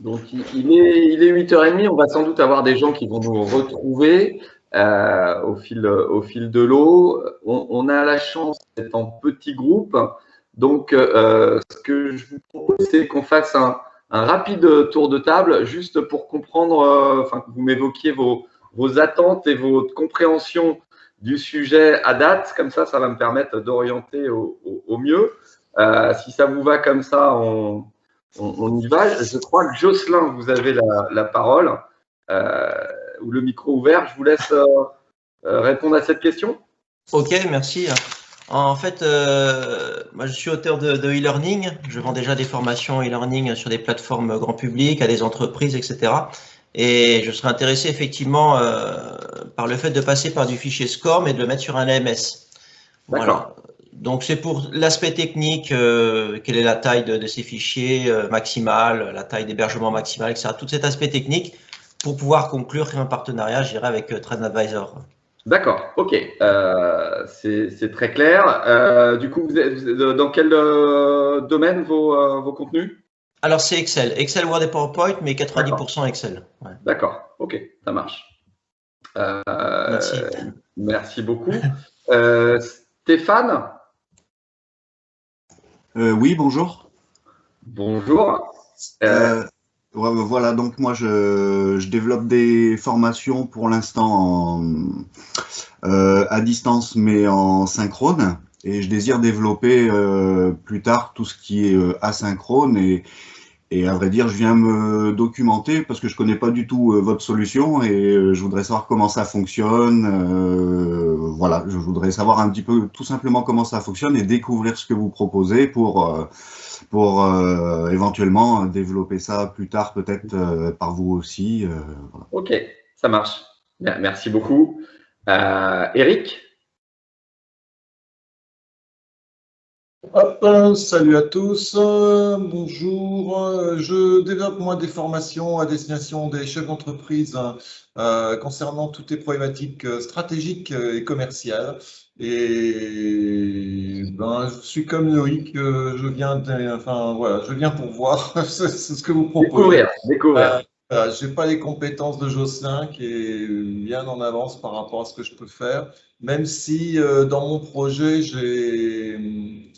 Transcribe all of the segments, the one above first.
Donc, il est 8h30. On va sans doute avoir des gens qui vont nous retrouver au fil de l'eau. On a la chance d'être en petit groupe. Donc, ce que je vous propose, c'est qu'on fasse un rapide tour de table, juste pour comprendre, enfin, que vous m'évoquiez vos attentes et votre compréhension du sujet à date. Comme ça va me permettre d'orienter au mieux. Si ça vous va comme ça, on y va. Je crois que Jocelyn, vous avez la parole ou le micro ouvert. Je vous laisse répondre à cette question. Ok, merci. En fait, moi je suis auteur de e-learning. Je vends déjà des formations e-learning sur des plateformes grand public, à des entreprises, etc. Et je serais intéressé effectivement par le fait de passer par du fichier SCORM et de le mettre sur un AMS. Voilà. Donc c'est pour l'aspect technique, quelle est la taille de ces fichiers maximale, la taille d'hébergement maximale, etc. Tout cet aspect technique pour pouvoir conclure un partenariat, je dirais, avec TrendAdvisor. D'accord, ok, c'est très clair. Du coup, vous êtes dans quel domaine vos contenus? Alors c'est Excel, Word et PowerPoint, mais 90% Excel. Ouais. D'accord, ok, ça marche. Merci. Merci beaucoup. Stéphane? Oui, bonjour. Bonjour. Voilà, donc moi je développe des formations pour l'instant à distance mais en synchrone, et je désire développer plus tard tout ce qui est asynchrone, et à vrai dire je viens me documenter parce que je connais pas du tout votre solution, et je voudrais savoir comment ça fonctionne. Voilà, je voudrais savoir un petit peu tout simplement comment ça fonctionne et découvrir ce que vous proposez pour éventuellement développer ça plus tard, peut-être par vous aussi. Voilà. Ok, ça marche. Merci beaucoup. Eric? Hop, salut à tous, bonjour. Je développe moi des formations à destination des chefs d'entreprise concernant toutes les problématiques stratégiques et commerciales. Et ben, je suis comme Loïc, je viens pour voir c'est ce que vous proposez. Découvrir. J'ai pas les compétences de Jocelyn qui est bien en avance par rapport à ce que je peux faire, même si dans mon projet j'ai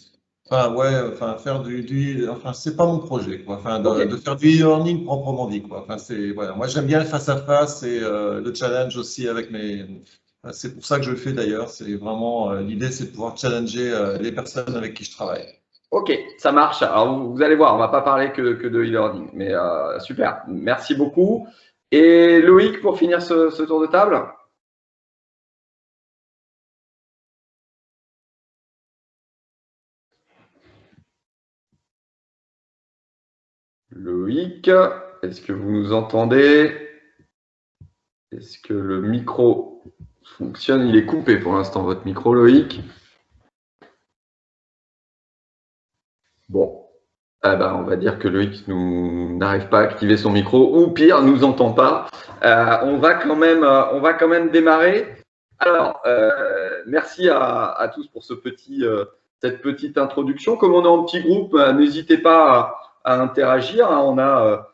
c'est pas mon projet, quoi. De faire du e-learning proprement dit, quoi. Voilà. Moi, j'aime bien le face à face et le challenge aussi avec c'est pour ça que je le fais d'ailleurs. C'est vraiment l'idée, c'est de pouvoir challenger les personnes avec qui je travaille. Ok, ça marche. Alors, vous allez voir, on va pas parler que de e-learning, mais super. Merci beaucoup. Et Loïc, pour finir ce tour de table? Loïc, est-ce que vous nous entendez? Est-ce que le micro fonctionne? Il est coupé pour l'instant, votre micro, Loïc. Bon, on va dire que Loïc n'arrive pas à activer son micro, ou pire, nous entend pas. On va quand même démarrer. Alors, merci à tous pour cette petite introduction. Comme on est en petit groupe, n'hésitez pas à interagir. On a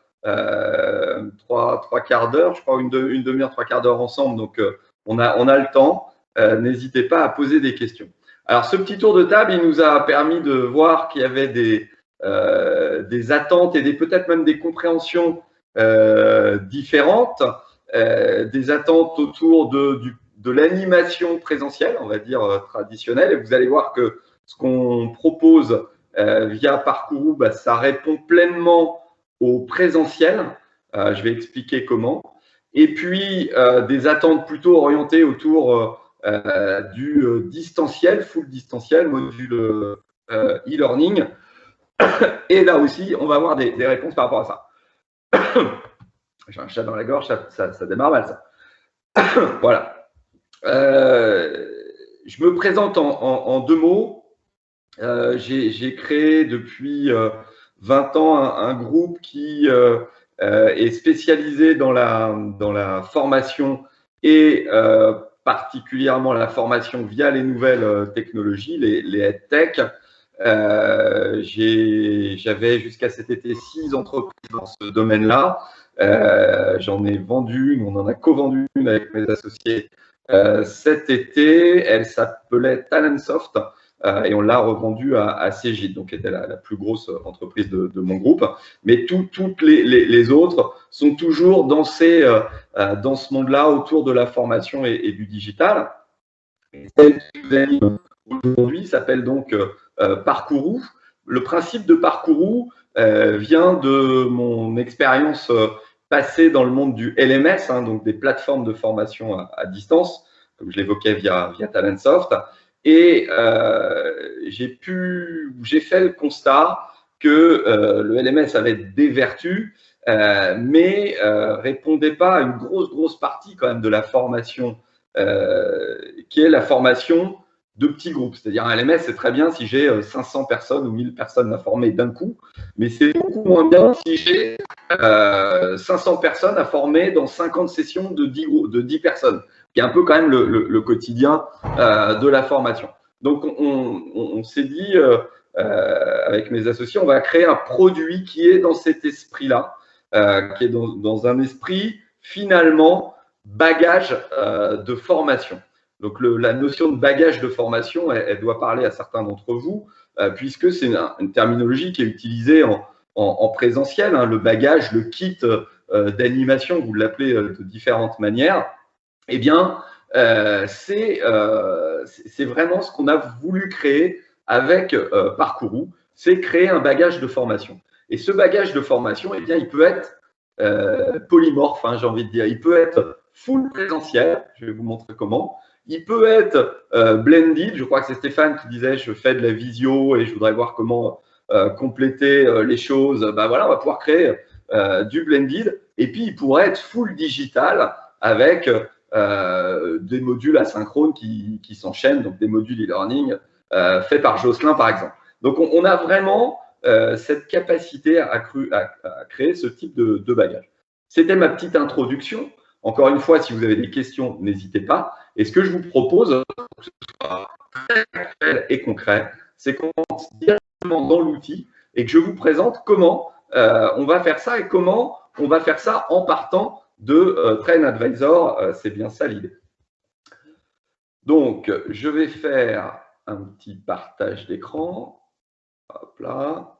trois quarts d'heure, je crois, une demi-heure, 3 quarts d'heure ensemble. Donc, on a le temps. N'hésitez pas à poser des questions. Alors, ce petit tour de table, il nous a permis de voir qu'il y avait des attentes et peut-être même des compréhensions différentes, des attentes autour de l'animation présentielle, on va dire traditionnelle. Et vous allez voir que ce qu'on propose via Parcourou, ça répond pleinement au présentiel. Je vais expliquer comment. Et puis, des attentes plutôt orientées autour du distanciel, full distanciel, module e-learning. Et là aussi, on va avoir des réponses par rapport à ça. J'ai un chat dans la gorge, ça démarre mal, ça. Voilà. Je me présente en 2 mots. J'ai créé depuis 20 ans un groupe qui est spécialisé dans la formation et particulièrement la formation via les nouvelles technologies, les EdTech. J'avais jusqu'à cet été 6 entreprises dans ce domaine-là. J'en ai vendu, on en a co-vendu une avec mes associés cet été. Elle s'appelait Talentsoft et on l'a revendue à Cegid, donc qui était la plus grosse entreprise de mon groupe. Mais toutes les autres sont toujours dans ce monde-là autour de la formation et du digital. Et celle qui vous anime aujourd'hui s'appelle donc Parcourou. Le principe de Parcourou vient de mon expérience passée dans le monde du LMS, donc des plateformes de formation à distance, comme je l'évoquais via Talentsoft. Et j'ai fait le constat que le LMS avait des vertus, mais répondait pas à une grosse partie quand même de la formation, qui est la formation de petits groupes. C'est-à-dire un LMS, c'est très bien si j'ai 500 personnes ou 1000 personnes à former d'un coup, mais c'est beaucoup moins bien si j'ai 500 personnes à former dans 50 sessions de 10 personnes, qui est un peu quand même le quotidien de la formation. Donc, on s'est dit, avec mes associés, on va créer un produit qui est dans cet esprit-là, qui est dans un esprit, finalement, bagage de formation. Donc, la notion de bagage de formation, elle doit parler à certains d'entre vous, puisque c'est une terminologie qui est utilisée en présentiel, le bagage, le kit d'animation, vous l'appelez de différentes manières. Eh bien, c'est vraiment ce qu'on a voulu créer avec Parcourou, c'est créer un bagage de formation. Et ce bagage de formation, eh bien, il peut être polymorphe, j'ai envie de dire. Il peut être full présentiel, je vais vous montrer comment. Il peut être blended, je crois que c'est Stéphane qui disait je fais de la visio et je voudrais voir comment compléter les choses. Ben voilà, on va pouvoir créer du blended. Et puis, il pourrait être full digital avec des modules asynchrones qui s'enchaînent, donc des modules e-learning faits par Jocelyn, par exemple. Donc, on a vraiment cette capacité à créer ce type de bagage. C'était ma petite introduction. Encore une fois, si vous avez des questions, n'hésitez pas. Et ce que je vous propose, pour que ce soit très actuel et concret, c'est qu'on commence directement dans l'outil et que je vous présente comment on va faire ça et comment on va faire ça en partant de Train Advisor. C'est bien ça l'idée. Donc, je vais faire un petit partage d'écran. Hop là.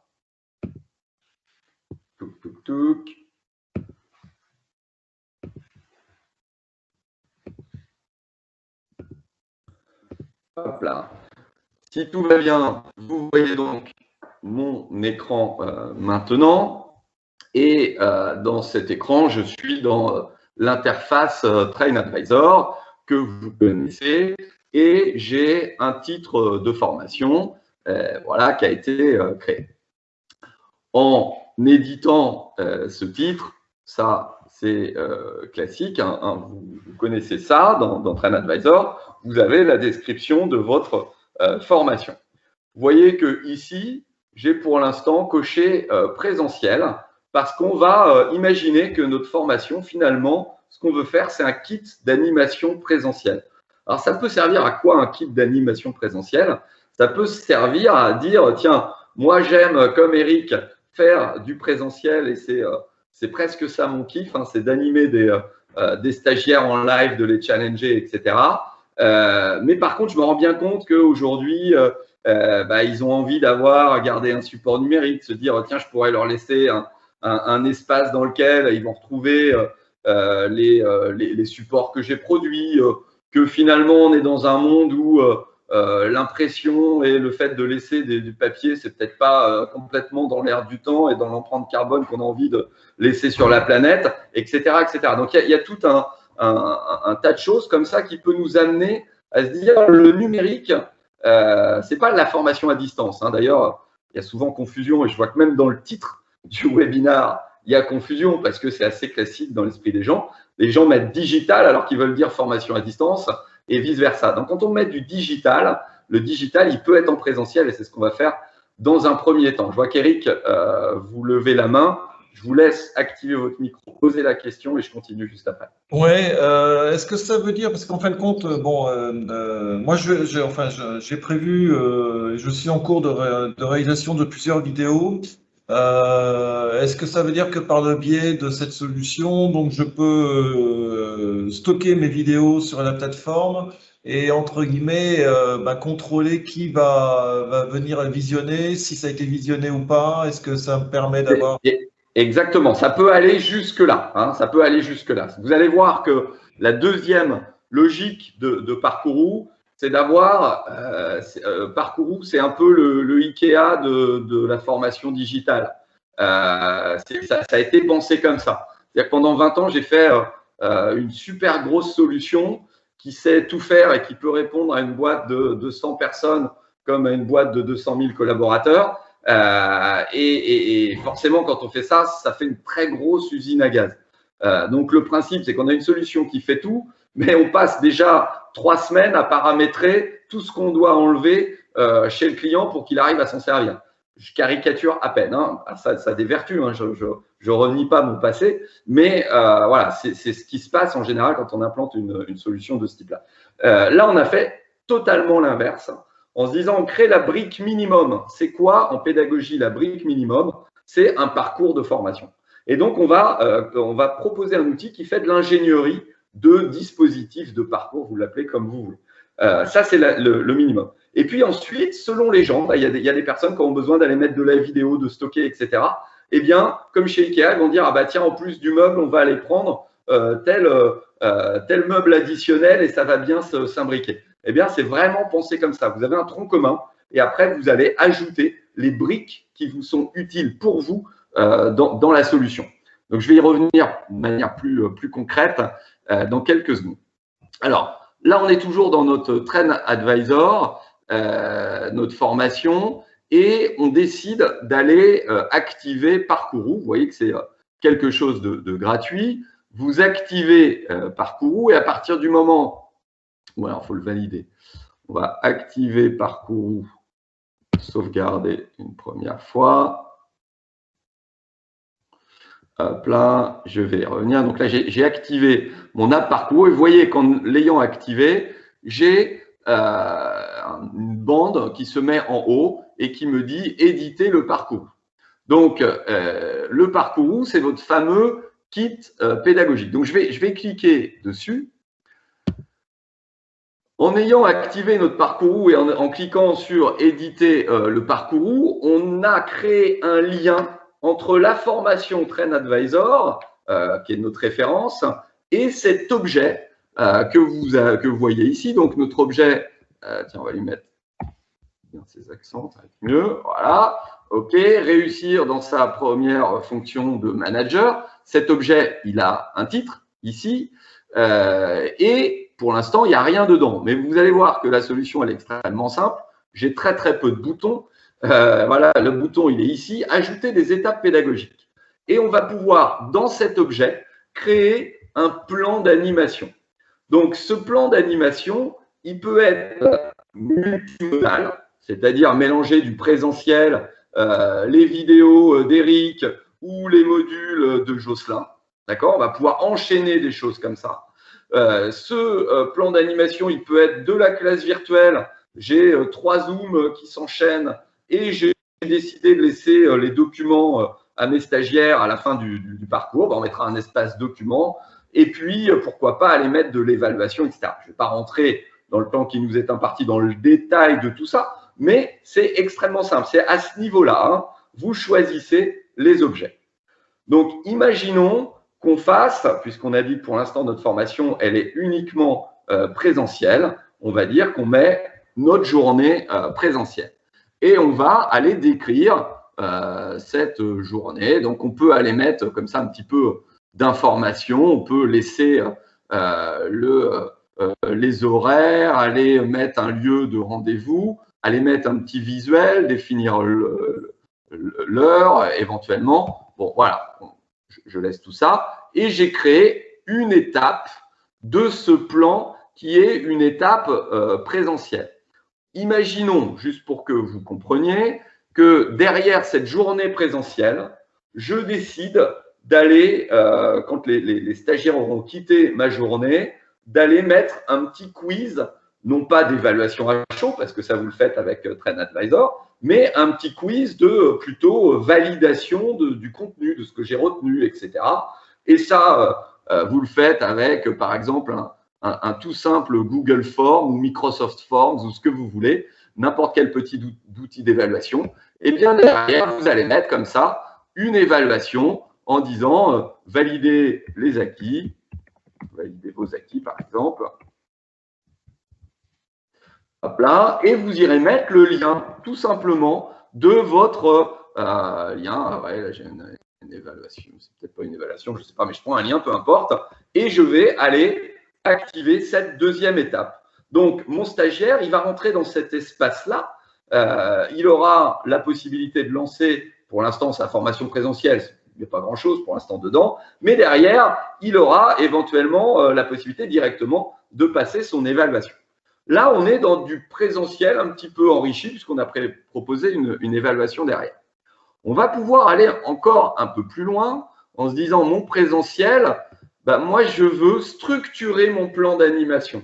Touc, touc, touc. Hop là. Si tout va bien, vous voyez donc mon écran maintenant. Et dans cet écran, je suis dans l'interface Train Advisor que vous connaissez. Et j'ai un titre de formation voilà, qui a été créé. En éditant ce titre, ça c'est classique, vous connaissez ça dans Train Advisor, vous avez la description de votre formation. Vous voyez que ici, j'ai pour l'instant coché présentiel parce qu'on va imaginer que notre formation, finalement, ce qu'on veut faire, c'est un kit d'animation présentielle. Alors, ça peut servir à quoi un kit d'animation présentielle? Ça peut servir à dire, tiens, moi j'aime, comme Eric, faire du présentiel et c'est presque ça mon kiff, c'est d'animer des stagiaires en live, de les challenger, etc. Mais par contre, je me rends bien compte qu'aujourd'hui, ils ont envie garder un support numérique, se dire, tiens, je pourrais leur laisser un espace dans lequel ils vont retrouver les supports que j'ai produits, que finalement, on est dans un monde où l'impression et le fait de laisser du papier, c'est peut-être pas complètement dans l'air du temps et dans l'empreinte carbone qu'on a envie de laisser sur la planète, etc. etc. Donc, il y a tout un tas de choses comme ça qui peut nous amener à se dire le numérique, c'est pas de la formation à distance. D'ailleurs, il y a souvent confusion et je vois que même dans le titre du webinar, il y a confusion parce que c'est assez classique dans l'esprit des gens. Les gens mettent digital alors qu'ils veulent dire formation à distance et vice-versa. Donc, quand on met du digital, le digital, il peut être en présentiel et c'est ce qu'on va faire dans un premier temps. Je vois qu'Eric, vous levez la main. Je vous laisse activer votre micro, poser la question et je continue juste après. Ouais, est-ce que ça veut dire, parce qu'en fin de compte, bon, moi j'ai prévu, je suis en cours de réalisation de plusieurs vidéos. Est-ce que ça veut dire que par le biais de cette solution, donc je peux stocker mes vidéos sur la plateforme et entre guillemets contrôler qui va venir visionner, si ça a été visionné ou pas? Est-ce que ça me permet d'avoir… Exactement, ça peut aller jusque-là. Hein, ça peut aller jusque-là. Vous allez voir que la deuxième logique de Parcourou, c'est d'avoir Parcourou, c'est un peu le Ikea de la formation digitale. Ça a été pensé comme ça. C'est-à-dire que pendant 20 ans, j'ai fait une super grosse solution qui sait tout faire et qui peut répondre à une boîte de 200 personnes comme à une boîte de 200 000 collaborateurs. Et forcément, quand on fait ça, ça fait une très grosse usine à gaz. Donc, le principe, c'est qu'on a une solution qui fait tout, mais on passe déjà 3 semaines à paramétrer tout ce qu'on doit enlever chez le client pour qu'il arrive à s'en servir. Je caricature à peine, hein. Ça a des vertus, hein. Je renie pas mon passé, mais voilà, c'est ce qui se passe en général quand on implante une solution de ce type-là. Là, on a fait totalement l'inverse, en se disant on crée la brique minimum. C'est quoi en pédagogie la brique minimum? C'est un parcours de formation. Et donc, on va proposer un outil qui fait de l'ingénierie de dispositifs de parcours, vous l'appelez comme vous voulez. Ça, c'est le minimum. Et puis ensuite, selon les gens, il y a des personnes qui ont besoin d'aller mettre de la vidéo, de stocker, etc. Eh bien, comme chez Ikea, ils vont dire, ah bah tiens, en plus du meuble, on va aller prendre tel meuble additionnel et ça va bien s'imbriquer. Eh bien, c'est vraiment pensé comme ça. Vous avez un tronc commun et après, vous allez ajouter les briques qui vous sont utiles pour vous dans la solution. Donc, je vais y revenir de manière plus concrète dans quelques secondes. Alors, là, on est toujours dans notre Train Advisor, notre formation, et on décide d'aller activer Parcourou. Vous voyez que c'est quelque chose de gratuit. Vous activez Parcourou et à partir du moment… Bon, alors, il faut le valider. On va activer Parcourou, sauvegarder une première fois. Hop là, je vais revenir. Donc là, j'ai activé mon app Parcourou et vous voyez qu'en l'ayant activé, j'ai une bande qui se met en haut et qui me dit éditer le parcours. Donc, le Parcourou, c'est votre fameux kit pédagogique. Donc, je vais cliquer dessus. En ayant activé notre Parcourou et en cliquant sur éditer le Parcourou, on a créé un lien entre la formation Train Advisor, qui est notre référence, et cet objet que vous voyez ici. Donc, notre objet, tiens, on va lui mettre bien ses accents, ça va être mieux. Voilà. OK. Réussir dans sa première fonction de manager. Cet objet, il a un titre ici. Et pour l'instant, il n'y a rien dedans. Mais vous allez voir que la solution, elle est extrêmement simple. J'ai très peu de boutons. Voilà, le bouton, il est ici. Ajouter des étapes pédagogiques. Et on va pouvoir, dans cet objet, créer un plan d'animation. Donc, ce plan d'animation, il peut être multimodal, c'est-à-dire mélanger du présentiel, les vidéos d'Eric ou les modules de Jocelyn. D'accord? On va pouvoir enchaîner des choses comme ça. Ce plan d'animation, il peut être de la classe virtuelle. J'ai 3 Zooms qui s'enchaînent et j'ai décidé de laisser les documents à mes stagiaires à la fin du parcours. On mettra un espace document et puis, pourquoi pas, aller mettre de l'évaluation, etc. Je ne vais pas rentrer dans le temps qui nous est imparti dans le détail de tout ça, mais c'est extrêmement simple. C'est à ce niveau-là, hein, vous choisissez les objets. Donc, imaginons qu'on fasse, puisqu'on a dit que pour l'instant, notre formation, elle est uniquement présentielle, on va dire qu'on met notre journée présentielle. Et on va aller décrire cette journée. Donc, on peut aller mettre comme ça un petit peu d'informations. On peut laisser les horaires, aller mettre un lieu de rendez-vous, aller mettre un petit visuel, définir l'heure éventuellement. Bon, voilà, je laisse tout ça. Et j'ai créé une étape de ce plan qui est une étape présentielle. Imaginons, juste pour que vous compreniez, que derrière cette journée présentielle, je décide d'aller, quand les stagiaires auront quitté ma journée, d'aller mettre un petit quiz, non pas d'évaluation à chaud, parce que ça vous le faites avec TrendAdvisor, mais un petit quiz de plutôt validation du contenu, de ce que j'ai retenu, etc. Et ça, vous le faites avec, par exemple, un tout simple Google Form ou Microsoft Forms ou ce que vous voulez, n'importe quel petit outil d'évaluation. Et bien derrière, vous allez mettre comme ça une évaluation en disant valider les acquis, valider vos acquis par exemple. Hop là, et vous irez mettre le lien tout simplement de votre lien. Ouais, là j'ai une évaluation, c'est peut-être pas une évaluation, je ne sais pas, mais je prends un lien, peu importe, et je vais aller activer cette deuxième étape. Donc, mon stagiaire, il va rentrer dans cet espace-là. Il aura la possibilité de lancer, pour l'instant, sa formation présentielle. Il n'y a pas grand-chose pour l'instant dedans. Mais derrière, il aura éventuellement la possibilité directement de passer son évaluation. Là, on est dans du présentiel un petit peu enrichi puisqu'on a proposé une évaluation derrière. On va pouvoir aller encore un peu plus loin en se disant, mon présentiel, ben, moi, je veux structurer mon plan d'animation.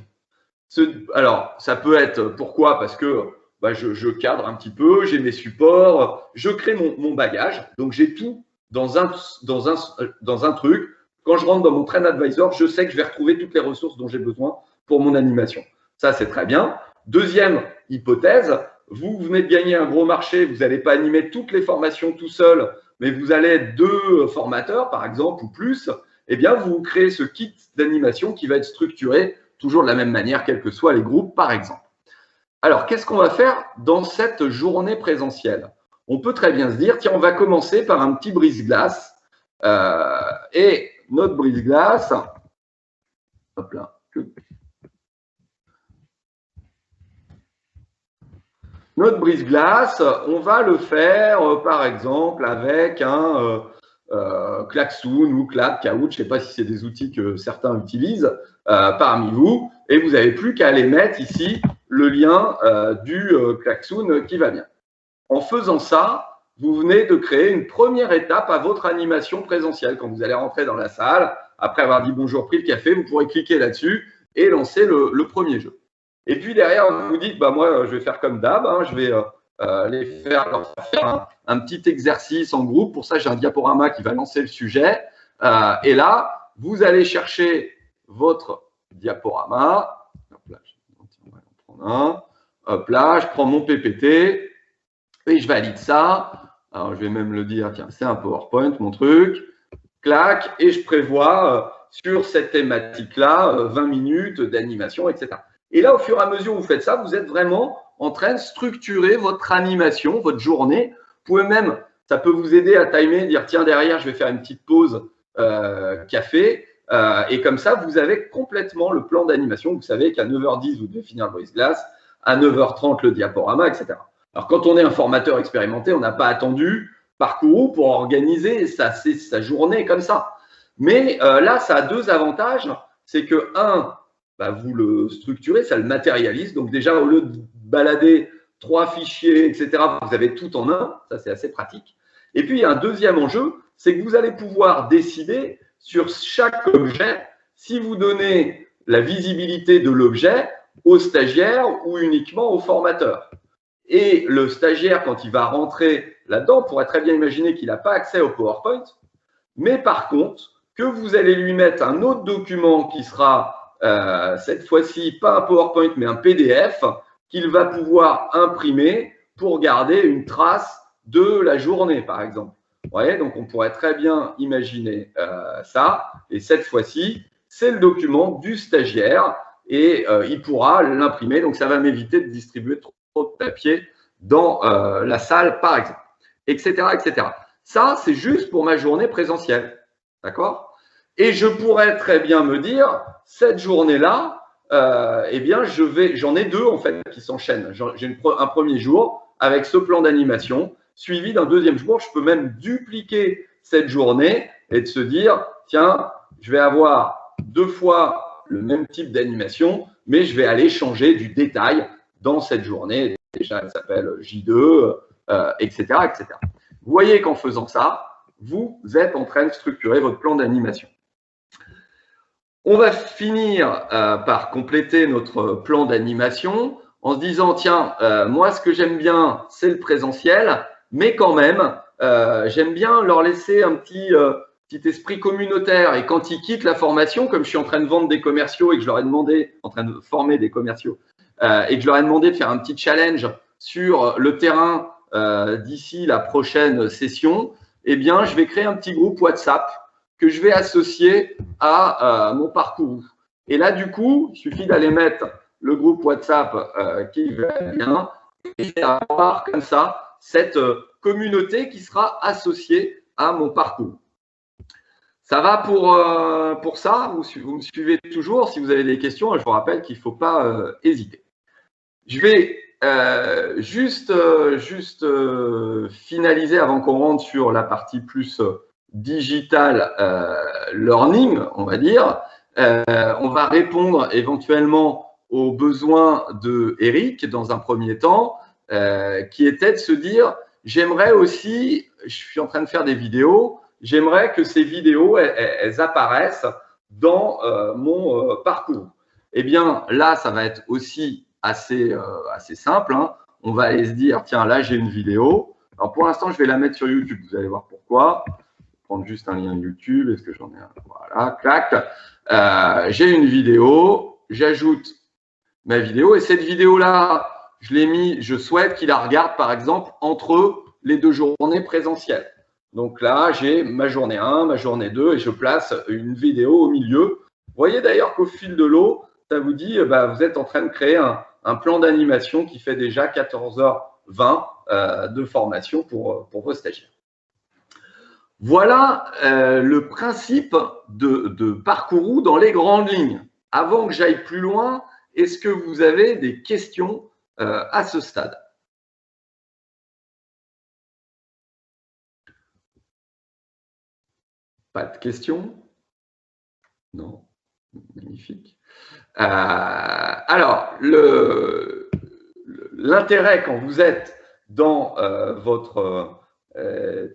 Alors, ça peut être, pourquoi? Parce que bah, je cadre un petit peu, j'ai mes supports, je crée mon bagage. Donc, j'ai tout dans un truc. Quand je rentre dans mon TrendAdvisor, je sais que je vais retrouver toutes les ressources dont j'ai besoin pour mon animation. Ça, c'est très bien. Deuxième hypothèse, vous venez de gagner un gros marché, vous n'allez pas animer toutes les formations tout seul, mais vous allez être 2 formateurs, par exemple, ou plus. Eh bien, vous créez ce kit d'animation qui va être structuré toujours de la même manière, quels que soient les groupes, par exemple. Alors, qu'est-ce qu'on va faire dans cette journée présentielle? On peut très bien se dire, tiens, on va commencer par un petit brise-glace. Et notre brise-glace, hop là, notre brise-glace, on va le faire, par exemple, avec un Klaxoon ou Clap, Kahoot, je ne sais pas si c'est des outils que certains utilisent parmi vous, et vous n'avez plus qu'à aller mettre ici le lien du Klaxoon qui va bien. En faisant ça, vous venez de créer une première étape à votre animation présentielle. Quand vous allez rentrer dans la salle, après avoir dit bonjour, pris le café, vous pourrez cliquer là-dessus et lancer le premier jeu. Et puis derrière, vous vous dites, bah, moi, je vais faire comme d'hab, hein, je vais leur faire un petit exercice en groupe. Pour ça, j'ai un diaporama qui va lancer le sujet. Et là, vous allez chercher votre diaporama. Hop là, on va en prendre un. Hop là, je prends mon PPT et je valide ça. Alors, je vais même le dire, tiens, c'est un PowerPoint, mon truc. Clac, et je prévois sur cette thématique-là 20 minutes d'animation, etc. Et là, au fur et à mesure où vous faites ça, vous êtes vraiment en train de structurer votre animation, votre journée. Vous pouvez même, ça peut vous aider à timer, dire tiens, derrière, je vais faire une petite pause café. Et comme ça, vous avez complètement le plan d'animation. Vous savez qu'à 9h10, vous devez finir le brise-glace, à 9h30, le diaporama, etc. Alors, quand on est un formateur expérimenté, on n'a pas attendu Parcourou pour organiser sa journée comme ça. Mais là, ça a 2 avantages. C'est que, bah, vous le structurez, ça le matérialise. Donc déjà, au lieu de balader 3 fichiers, etc., vous avez tout en un. Ça, c'est assez pratique. Et puis, il y a un deuxième enjeu, c'est que vous allez pouvoir décider sur chaque objet si vous donnez la visibilité de l'objet au stagiaire ou uniquement au formateur. Et le stagiaire, quand il va rentrer là-dedans, pourrait très bien imaginer qu'il n'a pas accès au PowerPoint, mais par contre, que vous allez lui mettre un autre document qui sera cette fois-ci, pas un PowerPoint, mais un PDF qu'il va pouvoir imprimer pour garder une trace de la journée, par exemple. Vous voyez, donc on pourrait très bien imaginer ça. Et cette fois-ci, c'est le document du stagiaire et il pourra l'imprimer. Donc, ça va m'éviter de distribuer trop de papier dans la salle, par exemple, etc., etc. Ça, c'est juste pour ma journée présentielle. D'accord ? Et je pourrais très bien me dire, cette journée-là, eh bien, j'en ai 2 en fait qui s'enchaînent. J'ai un premier jour avec ce plan d'animation, suivi d'un deuxième jour. Je peux même dupliquer cette journée et de se dire, tiens, je vais avoir 2 fois le même type d'animation, mais je vais aller changer du détail dans cette journée. Déjà, elle s'appelle J2, etc., etc. Vous voyez qu'en faisant ça, vous êtes en train de structurer votre plan d'animation. On va finir par compléter notre plan d'animation en se disant, tiens, moi, ce que j'aime bien, c'est le présentiel, mais quand même, j'aime bien leur laisser un petit esprit communautaire. Et quand ils quittent la formation, comme je suis en train de vendre des commerciaux et que je leur ai demandé, en train de former des commerciaux, et que je leur ai demandé de faire un petit challenge sur le terrain d'ici la prochaine session, eh bien, je vais créer un petit groupe WhatsApp que je vais associer à mon parcours. Et là, du coup, il suffit d'aller mettre le groupe WhatsApp qui va bien et avoir comme ça cette communauté qui sera associée à mon parcours. Ça va pour ça? Vous me suivez toujours? Si vous avez des questions, je vous rappelle qu'il ne faut pas hésiter. Je vais juste finaliser avant qu'on rentre sur la partie plus digital learning, on va dire. On va répondre éventuellement aux besoins de Eric dans un premier temps, qui était de se dire, j'aimerais aussi, je suis en train de faire des vidéos, j'aimerais que ces vidéos, elles apparaissent dans mon parcours. Eh bien, là, ça va être aussi assez simple, hein. On va aller se dire, tiens, là, j'ai une vidéo. Alors, pour l'instant, je vais la mettre sur YouTube. Vous allez voir pourquoi. Prendre juste un lien YouTube. Est-ce que j'en ai un? Voilà, clac. J'ai une vidéo, j'ajoute ma vidéo et cette vidéo-là, je l'ai mis, je souhaite qu'il la regarde par exemple entre les 2 journées présentielles. Donc là, j'ai ma journée 1, ma journée 2 et je place une vidéo au milieu. Vous voyez d'ailleurs qu'au fil de l'eau, ça vous dit, vous êtes en train de créer un plan d'animation qui fait déjà 14h20 de formation pour vos stagiaires. Voilà le principe de Parcourou dans les grandes lignes. Avant que j'aille plus loin, est-ce que vous avez des questions à ce stade? Pas de questions? Non, magnifique. Alors, l'intérêt quand vous êtes dans votre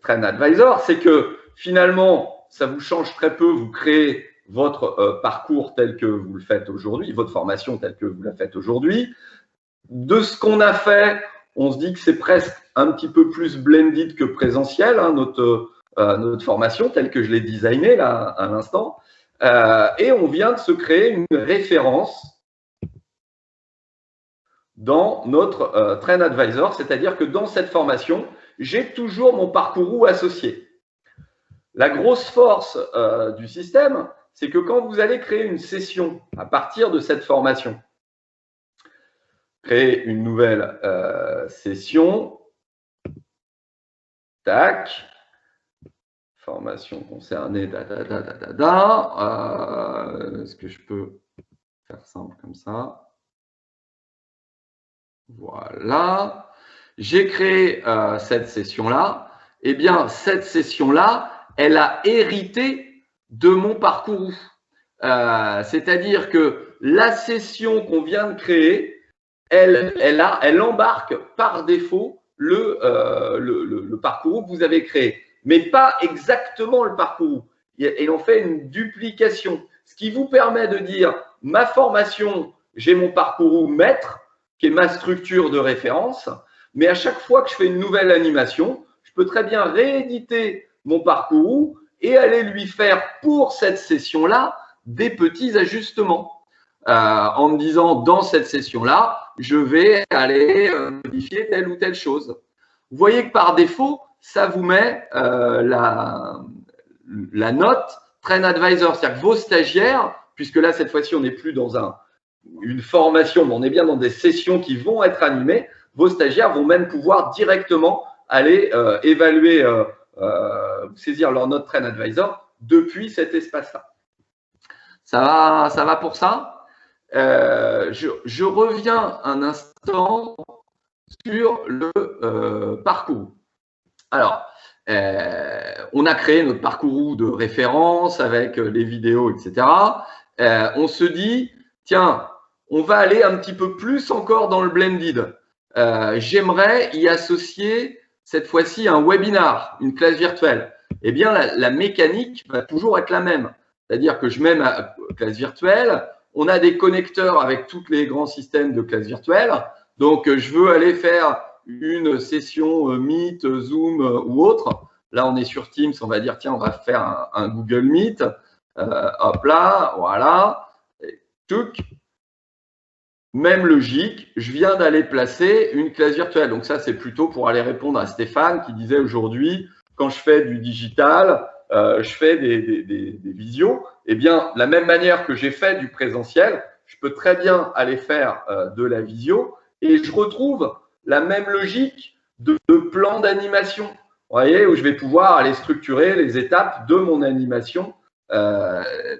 Train Advisor, c'est que finalement, ça vous change très peu, vous créez votre parcours tel que vous le faites aujourd'hui, votre formation telle que vous la faites aujourd'hui. De ce qu'on a fait, on se dit que c'est presque un petit peu plus blended que présentiel, hein, notre formation telle que je l'ai designée là à l'instant. Et on vient de se créer une référence dans notre Train Advisor, c'est-à-dire que dans cette formation, j'ai toujours mon parcours associé. La grosse force du système, c'est que quand vous allez créer une session à partir de cette formation, créer une nouvelle session, tac, formation concernée, est-ce que je peux faire simple comme ça? Voilà. J'ai créé cette session-là. Eh bien, cette session-là, elle a hérité de mon parcours. C'est-à-dire que la session qu'on vient de créer, elle embarque par défaut le parcours que vous avez créé, mais pas exactement le parcours. Et on fait une duplication, ce qui vous permet de dire ma formation, j'ai mon parcours maître, qui est ma structure de référence, mais à chaque fois que je fais une nouvelle animation, je peux très bien rééditer mon parcours et aller lui faire pour cette session-là des petits ajustements. En me disant, dans cette session-là, je vais aller modifier telle ou telle chose. Vous voyez que par défaut, ça vous met la note Train Advisor, c'est-à-dire que vos stagiaires, puisque là, cette fois-ci, on n'est plus dans une formation, mais on est bien dans des sessions qui vont être animées, vos stagiaires vont même pouvoir directement aller évaluer, saisir leur note Train Advisor depuis cet espace-là. Ça va pour ça? Je reviens un instant sur le parcours. Alors, on a créé notre parcours de référence avec les vidéos, etc. On se dit, tiens, on va aller un petit peu plus encore dans le blended. J'aimerais y associer cette fois-ci un webinar, une classe virtuelle. eh bien, la mécanique va toujours être la même. C'est-à-dire que je mets ma classe virtuelle, on a des connecteurs avec tous les grands systèmes de classe virtuelle. Donc, je veux aller faire une session Meet, Zoom ou autre. Là, on est sur Teams, on va dire, tiens, on va faire un Google Meet. Hop là, voilà. Tuc. Même logique, je viens d'aller placer une classe virtuelle. Donc ça, c'est plutôt pour aller répondre à Stéphane qui disait aujourd'hui, quand je fais du digital, je fais des visios. Eh bien, de la même manière que j'ai fait du présentiel, je peux très bien aller faire de la visio et je retrouve la même logique de plan d'animation. Vous voyez, où je vais pouvoir aller structurer les étapes de mon animation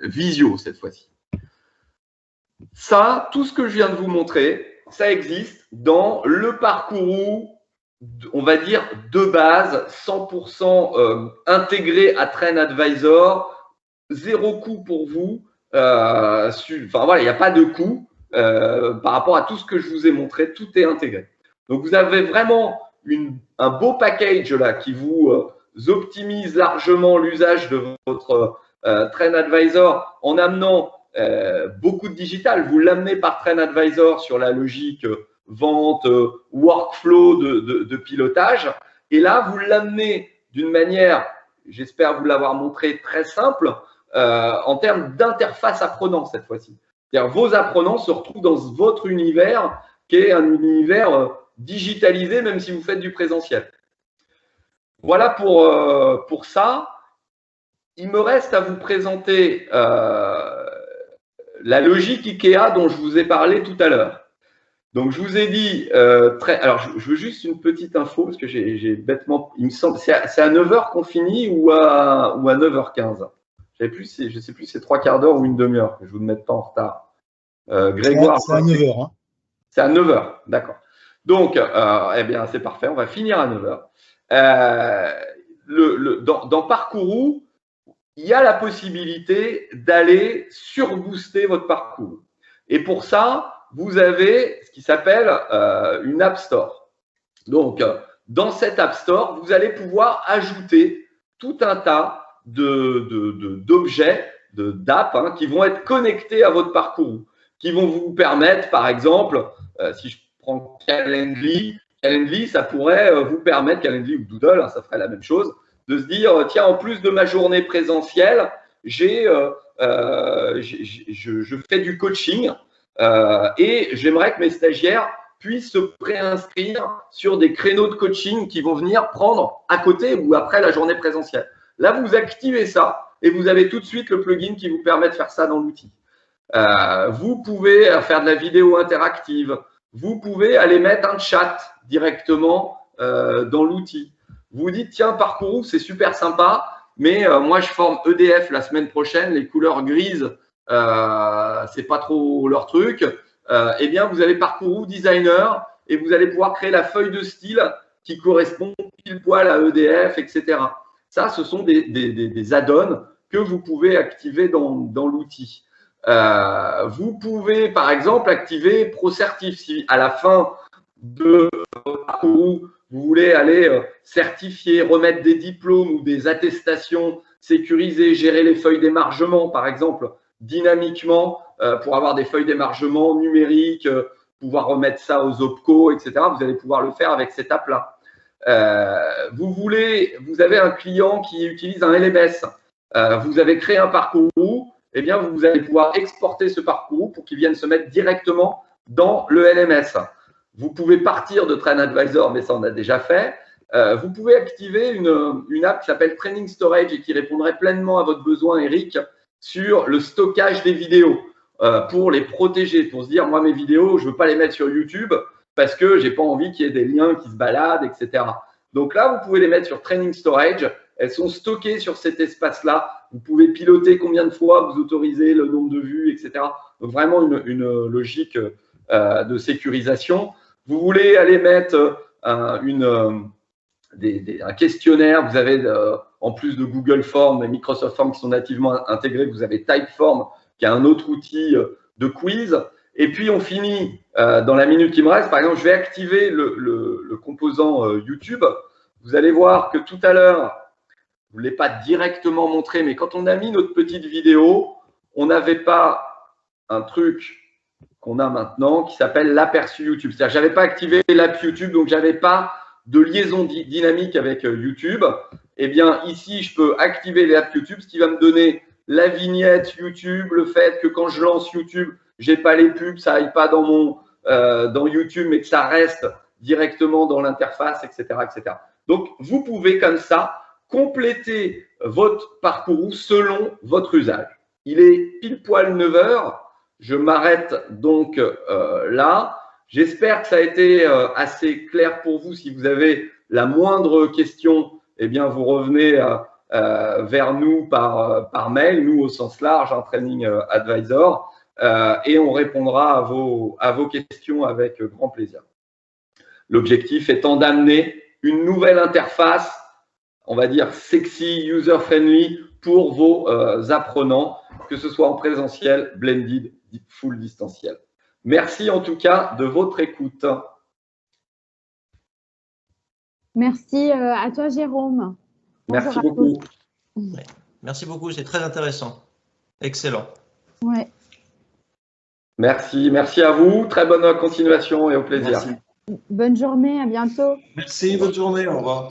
visio cette fois-ci. Ça, tout ce que je viens de vous montrer, ça existe dans le parcours, on va dire, de base, 100% intégré à TrendAdvisor, zéro coût pour vous. Enfin, voilà, il n'y a pas de coût par rapport à tout ce que je vous ai montré, tout est intégré. Donc, vous avez vraiment un beau package là qui vous optimise largement l'usage de votre TrendAdvisor en amenant beaucoup de digital. Vous l'amenez par TrendAdvisor sur la logique vente, workflow de pilotage. Et là, vous l'amenez d'une manière, j'espère vous l'avoir montré, très simple, en termes d'interface apprenant cette fois-ci. C'est-à-dire vos apprenants se retrouvent dans votre univers qui est un univers digitalisé, même si vous faites du présentiel. Voilà pour ça. Il me reste à vous présenter la logique IKEA dont je vous ai parlé tout à l'heure. Donc, je vous ai dit, alors je veux juste une petite info parce que j'ai bêtement, il me semble, c'est à 9h qu'on finit ou à 9h15. Je ne sais plus, c'est 3/4 d'heure ou une demi-heure, que je vous ne mette pas en retard. Grégoire. C'est à 9h. Hein. C'est à 9h, d'accord. Donc, eh bien, c'est parfait, on va finir à 9h. Dans Parcourou, il y a la possibilité d'aller surbooster votre parcours. Et pour ça, vous avez ce qui s'appelle une App Store. Donc, dans cette App Store, vous allez pouvoir ajouter tout un tas d'objets, d'app qui vont être connectés à votre parcours, qui vont vous permettre, par exemple, si je prends Calendly, ça pourrait vous permettre, Calendly ou Doodle, ça ferait la même chose, de se dire, tiens, en plus de ma journée présentielle, je fais du coaching et j'aimerais que mes stagiaires puissent se préinscrire sur des créneaux de coaching qui vont venir prendre à côté ou après la journée présentielle. Là, vous activez ça et vous avez tout de suite le plugin qui vous permet de faire ça dans l'outil. Vous pouvez faire de la vidéo interactive. Vous pouvez aller mettre un chat directement dans l'outil. Vous dites, tiens, Parcourou, c'est super sympa, mais moi, je forme EDF la semaine prochaine. Les couleurs grises, c'est pas trop leur truc. Eh bien, vous avez Parcourou Designer et vous allez pouvoir créer la feuille de style qui correspond pile poil à EDF, etc. Ça, ce sont des add-ons que vous pouvez activer dans l'outil. Vous pouvez, par exemple, activer ProCertif. Si à la fin de Parcourou, vous voulez aller certifier, remettre des diplômes ou des attestations, sécuriser, gérer les feuilles d'émargement, par exemple, dynamiquement, pour avoir des feuilles d'émargement numériques, pouvoir remettre ça aux OPCO, etc. Vous allez pouvoir le faire avec cette app-là. Vous avez un client qui utilise un LMS. Vous avez créé un Parcourou, eh bien, vous allez pouvoir exporter ce Parcourou pour qu'il vienne se mettre directement dans le LMS. Vous pouvez partir de TrendAdvisor, mais ça, on a déjà fait. Vous pouvez activer une app qui s'appelle Training Storage et qui répondrait pleinement à votre besoin, Eric, sur le stockage des vidéos pour les protéger, pour se dire, moi, mes vidéos, je ne veux pas les mettre sur YouTube parce que je n'ai pas envie qu'il y ait des liens qui se baladent, etc. Donc là, vous pouvez les mettre sur Training Storage. Elles sont stockées sur cet espace-là. Vous pouvez piloter combien de fois vous autorisez, le nombre de vues, etc. Donc vraiment une logique de sécurisation. Vous voulez aller mettre un questionnaire. Vous avez, en plus de Google Forms et Microsoft Forms qui sont nativement intégrés, vous avez Typeform qui est un autre outil de quiz. Et puis, on finit dans la minute qui me reste. Par exemple, je vais activer le composant YouTube. Vous allez voir que tout à l'heure, vous ne l'ai pas directement montré, mais quand on a mis notre petite vidéo, on n'avait pas un truc qu'on a maintenant qui s'appelle l'aperçu YouTube. C'est-à-dire, je n'avais pas activé l'app YouTube, donc je n'avais pas de liaison dynamique avec YouTube. Eh bien, ici, je peux activer l'app YouTube, ce qui va me donner la vignette YouTube, le fait que quand je lance YouTube, je n'ai pas les pubs, ça n'aille pas dans YouTube, mais que ça reste directement dans l'interface, etc., etc. Donc, vous pouvez comme ça compléter votre parcours selon votre usage. Il est pile poil 9 h. Je m'arrête donc là. J'espère que ça a été assez clair pour vous. Si vous avez la moindre question, eh bien, vous revenez vers nous par mail, nous au sens large, un training advisor, et on répondra à vos questions avec grand plaisir. L'objectif étant d'amener une nouvelle interface, on va dire sexy, user-friendly pour vos apprenants, que ce soit en présentiel, blended, full distanciel. Merci en tout cas de votre écoute. Merci à toi, Jérôme. Merci beaucoup. Ouais. Merci beaucoup, c'est très intéressant. Excellent. Ouais. Merci à vous. Très bonne continuation et au plaisir. Merci. Bonne journée, à bientôt. Merci, bonne journée, au revoir.